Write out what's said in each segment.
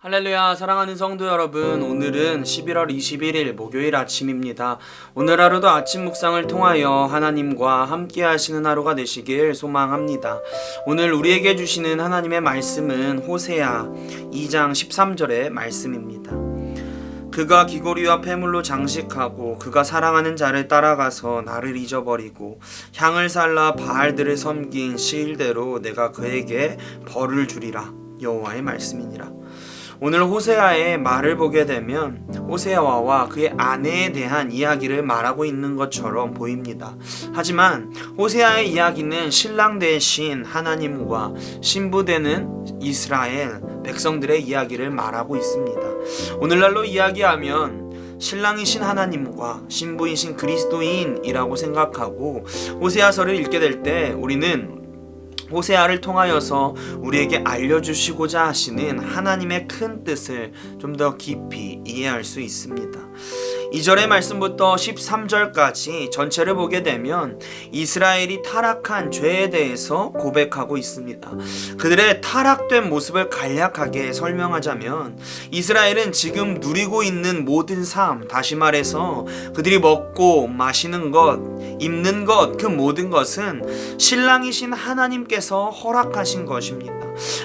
할렐루야, 사랑하는 성도 여러분, 오늘은 11월 21일 목요일 아침입니다. 오늘 하루도 아침 묵상을 통하여 하나님과 함께 하시는 하루가 되시길 소망합니다. 오늘 우리에게 주시는 하나님의 말씀은 호세아 2장 13절의 말씀입니다. 그가 귀고리와 폐물로 장식하고 그가 사랑하는 자를 따라가서 나를 잊어버리고 향을 살라 바알들을 섬긴 시일대로 내가 그에게 벌을 주리라. 여호와의 말씀이니라. 오늘 호세아의 말을 보게 되면 호세아와 그의 아내에 대한 이야기를 말하고 있는 것처럼 보입니다. 하지만 호세아의 이야기는 신랑 대신 하나님과 신부 되는 이스라엘 백성들의 이야기를 말하고 있습니다. 오늘날로 이야기하면 신랑이신 하나님과 신부이신 그리스도인이라고 생각하고 호세아서를 읽게 될 때 우리는 호세아를 통하여서 우리에게 알려주시고자 하시는 하나님의 큰 뜻을 좀 더 깊이 이해할 수 있습니다. 2절의 말씀부터 13절까지 전체를 보게 되면 이스라엘이 타락한 죄에 대해서 고백하고 있습니다. 그들의 타락된 모습을 간략하게 설명하자면 이스라엘은 지금 누리고 있는 모든 삶, 다시 말해서 그들이 먹고 마시는 것, 입는 것, 그 모든 것은 신랑이신 하나님께서 허락하신 것입니다.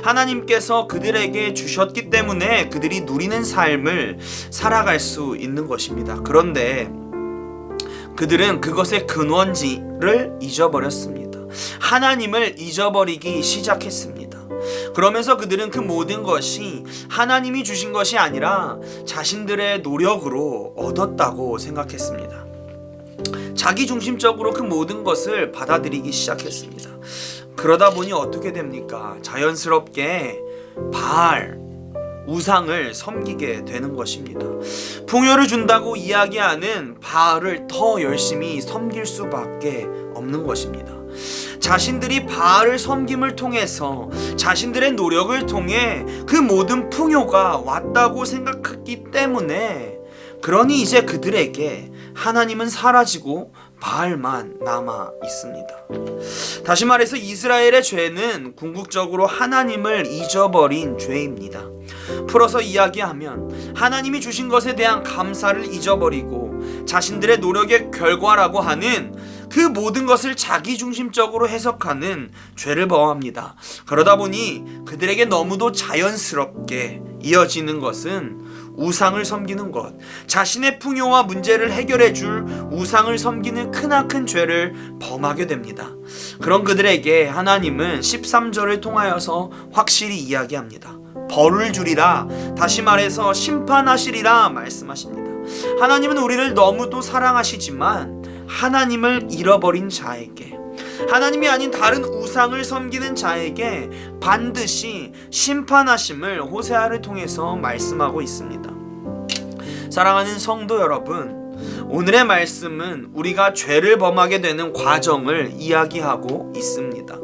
하나님께서 그들에게 주셨기 때문에 그들이 누리는 삶을 살아갈 수 있는 것입니다. 그런데 그들은 그것의 근원지를 잊어버렸습니다. 하나님을 잊어버리기 시작했습니다. 그러면서 그들은 그 모든 것이 하나님이 주신 것이 아니라 자신들의 노력으로 얻었다고 생각했습니다. 자기중심적으로 그 모든 것을 받아들이기 시작했습니다. 그러다 보니 어떻게 됩니까? 자연스럽게 바알, 우상을 섬기게 되는 것입니다. 풍요를 준다고 이야기하는 바알을 더 열심히 섬길 수밖에 없는 것입니다. 자신들이 바알을 섬김을 통해서 자신들의 노력을 통해 그 모든 풍요가 왔다고 생각했기 때문에 그러니 이제 그들에게 하나님은 사라지고 바알만 남아 있습니다. 다시 말해서 이스라엘의 죄는 궁극적으로 하나님을 잊어버린 죄입니다. 풀어서 이야기하면 하나님이 주신 것에 대한 감사를 잊어버리고 자신들의 노력의 결과라고 하는 그 모든 것을 자기중심적으로 해석하는 죄를 범합니다. 그러다 보니 그들에게 너무도 자연스럽게 이어지는 것은 우상을 섬기는 것, 자신의 풍요와 문제를 해결해 줄 우상을 섬기는 크나큰 죄를 범하게 됩니다. 그런 그들에게 하나님은 13절을 통하여서 확실히 이야기합니다. 벌을 주리라, 다시 말해서 심판하시리라 말씀하십니다. 하나님은 우리를 너무도 사랑하시지만 하나님을 잃어버린 자에게, 하나님이 아닌 다른 우상을 섬기는 자에게 반드시 심판하심을 호세아를 통해서 말씀하고 있습니다. 사랑하는 성도 여러분, 오늘의 말씀은 우리가 죄를 범하게 되는 과정을 이야기하고 있습니다.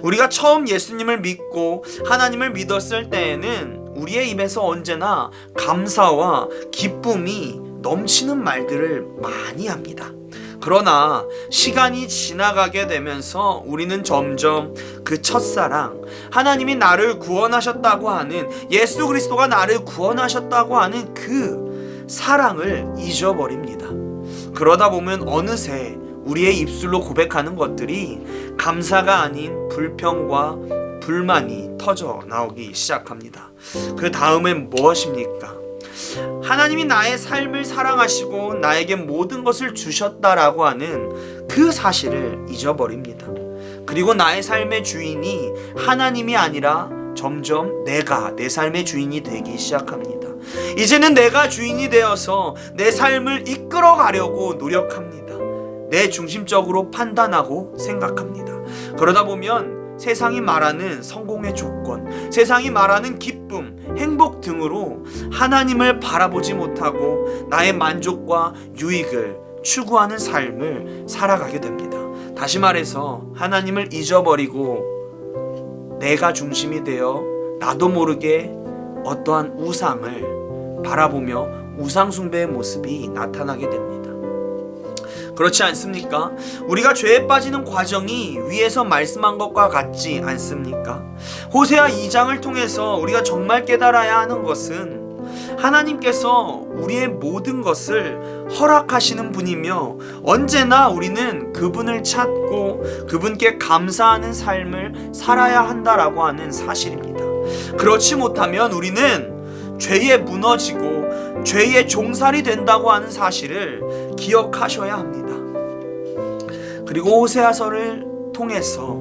우리가 처음 예수님을 믿고 하나님을 믿었을 때에는 우리의 입에서 언제나 감사와 기쁨이 넘치는 말들을 많이 합니다. 그러나 시간이 지나가게 되면서 우리는 점점 그 첫사랑, 하나님이 나를 구원하셨다고 하는, 예수 그리스도가 나를 구원하셨다고 하는 그 사랑을 잊어버립니다. 그러다 보면 어느새 우리의 입술로 고백하는 것들이 감사가 아닌 불평과 불만이 터져 나오기 시작합니다. 그 다음엔 무엇입니까? 하나님이 나의 삶을 사랑하시고 나에게 모든 것을 주셨다라고 하는 그 사실을 잊어버립니다. 그리고 나의 삶의 주인이 하나님이 아니라 점점 내가 내 삶의 주인이 되기 시작합니다. 이제는 내가 주인이 되어서 내 삶을 이끌어 가려고 노력합니다. 내 중심적으로 판단하고 생각합니다. 그러다 보면 세상이 말하는 성공의 조건, 세상이 말하는 기쁨, 행복 등으로 하나님을 바라보지 못하고 나의 만족과 유익을 추구하는 삶을 살아가게 됩니다. 다시 말해서 하나님을 잊어버리고 내가 중심이 되어 나도 모르게 어떠한 우상을 바라보며 우상 숭배의 모습이 나타나게 됩니다. 그렇지 않습니까? 우리가 죄에 빠지는 과정이 위에서 말씀한 것과 같지 않습니까? 호세아 2장을 통해서 우리가 정말 깨달아야 하는 것은 하나님께서 우리의 모든 것을 허락하시는 분이며 언제나 우리는 그분을 찾고 그분께 감사하는 삶을 살아야 한다라고 하는 사실입니다. 그렇지 못하면 우리는 죄에 무너지고 죄의 종살이 된다고 하는 사실을 기억하셔야 합니다. 그리고 호세아서를 통해서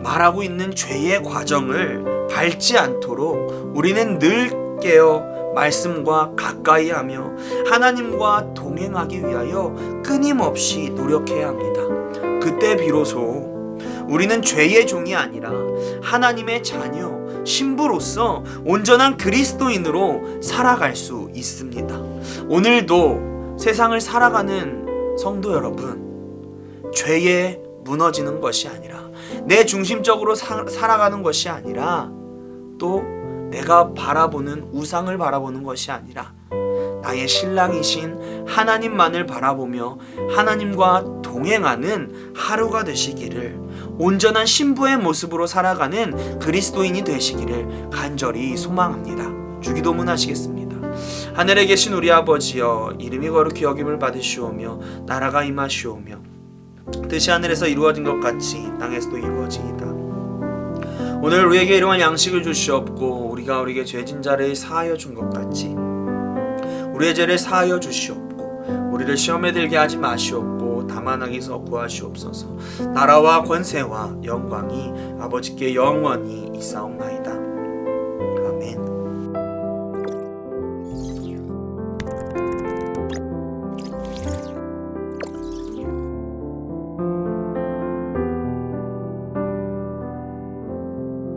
말하고 있는 죄의 과정을 밟지 않도록 우리는 늘 깨어 말씀과 가까이 하며 하나님과 동행하기 위하여 끊임없이 노력해야 합니다. 그때 비로소 우리는 죄의 종이 아니라 하나님의 자녀, 신부로서 온전한 그리스도인으로 살아갈 수 있습니다. 오늘도 세상을 살아가는 성도 여러분, 죄에 무너지는 것이 아니라 내 중심적으로 살아가는 것이 아니라 또 내가 바라보는 우상을 바라보는 것이 아니라 나의 신랑이신 하나님만을 바라보며 하나님과 동행하는 하루가 되시기를, 온전한 신부의 모습으로 살아가는 그리스도인이 되시기를 간절히 소망합니다. 주기도문 하시겠습니다. 하늘에 계신 우리 아버지여, 이름이 거룩히 여김을 받으시오며 나라가 임하시오며 뜻이 하늘에서 이루어진 것 같이 땅에서도 이루어지이다. 오늘 우리에게 일용할 양식을 주시옵고 우리가 우리에게 죄진 자를 사하여 준 것 같이 우리의 죄를 사하여 주시옵고 우리를 시험에 들게 하지 마시옵고 다만 악에서 구하시옵소서. 나라와 권세와 영광이 아버지께 영원히 있사옵나이다. 아멘.